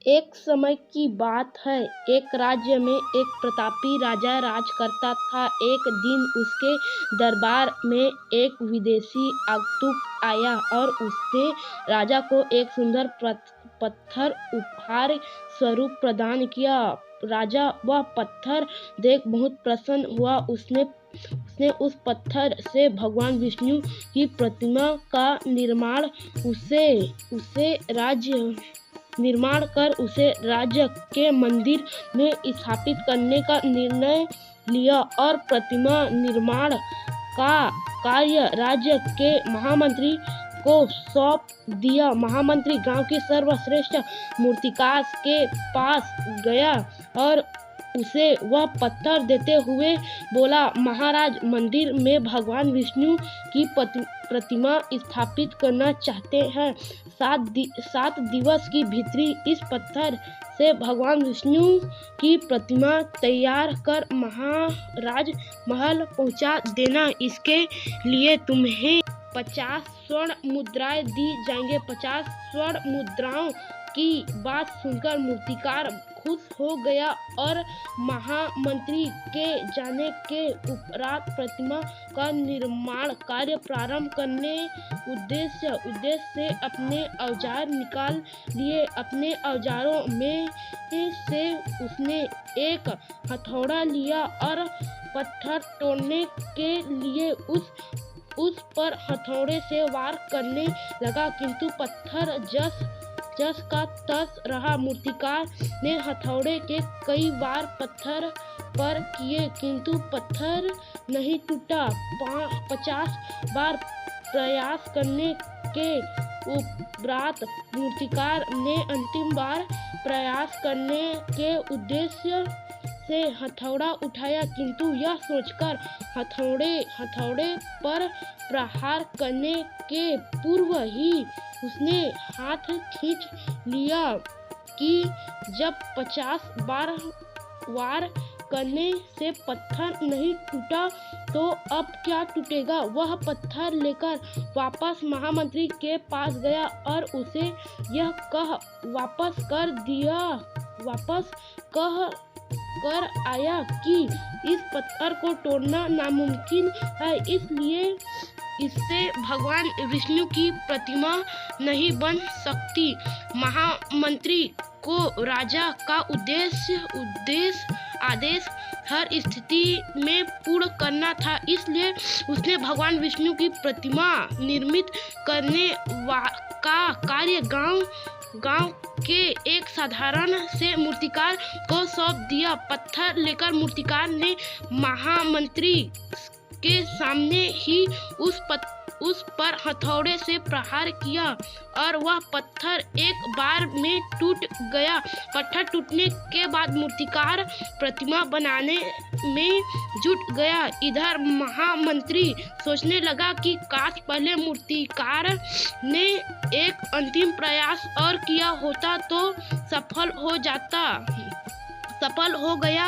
एक समय की बात है। एक राज्य में एक प्रतापी राजा राज करता था। एक दिन उसके दरबार में एक विदेशी आगंतुक आया और उसने राजा को एक सुंदर पत्थर उपहार स्वरूप प्रदान किया। राजा वह पत्थर देख बहुत प्रसन्न हुआ। उसने उस पत्थर से भगवान विष्णु की प्रतिमा का निर्माण कर उसे राज्य के मंदिर में स्थापित करने का निर्णय लिया और प्रतिमा निर्माण का कार्य राज्य के महामंत्री को सौंप दिया। महामंत्री गांव के सर्वश्रेष्ठ मूर्तिकार के पास गया और उसे वह पत्थर देते हुए बोला, महाराज, मंदिर में भगवान विष्णु की प्रतिमा स्थापित करना चाहते हैं। 7 दिवस की भीतर इस पत्थर से भगवान विष्णु की प्रतिमा तैयार कर महाराज महल पहुंचा देना। इसके लिए तुम्हें 50 स्वर्ण मुद्राएं दी जाएंगे। 50 स्वर्ण मुद्राओं की बात सुनकर मूर्तिकार खुश हो गया और महामंत्री के जाने के उपरांत प्रतिमा का निर्माण कार्य प्रारंभ करने उद्देश्य से अपने औजार निकाल लिए। अपने औजारों में से उसने एक हथौड़ा लिया और पत्थर तोड़ने के लिए उस पर हथौड़े से वार करने लगा, किंतु पत्थर जस का तस रहा। मूर्तिकार ने हथौड़े के कई वार पत्थर पर किए, किंतु पत्थर नहीं टूटा। 50 बार प्रयास करने के उपरांत मूर्तिकार ने अंतिम बार प्रयास करने के उद्देश्य से हथौड़ा उठाया, किंतु यह सोचकर हथौड़े पर प्रहार करने के पूर्व ही उसने हाथ खींच लिया कि जब 50 बार वार करने से पत्थर नहीं टूटा तो अब क्या टूटेगा। वह पत्थर लेकर वापस महामंत्री के पास गया और उसे यह कह वापस कर आया कि इस पत्थर को तोड़ना नामुमकिन है, इसलिए इससे भगवान विष्णु की प्रतिमा नहीं बन सकती। महामंत्री को राजा का आदेश हर स्थिति में पूर्ण करना था, इसलिए उसने भगवान विष्णु की प्रतिमा निर्मित करने का कार्य गांव के एक साधारण से मूर्तिकार को सौंप दिया। पत्थर लेकर मूर्तिकार ने महामंत्री के सामने ही उस पर हथौड़े से प्रहार किया और वह पत्थर एक बार में टूट गया। पत्थर टूटने के बाद मूर्तिकार प्रतिमा बनाने में जुट गया। इधर महामंत्री सोचने लगा कि काश पहले मूर्तिकार ने एक अंतिम प्रयास और किया होता तो सफल हो गया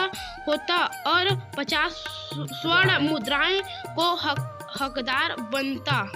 होता और 50 स्वर्ण मुद्राएं को हकदार बनता।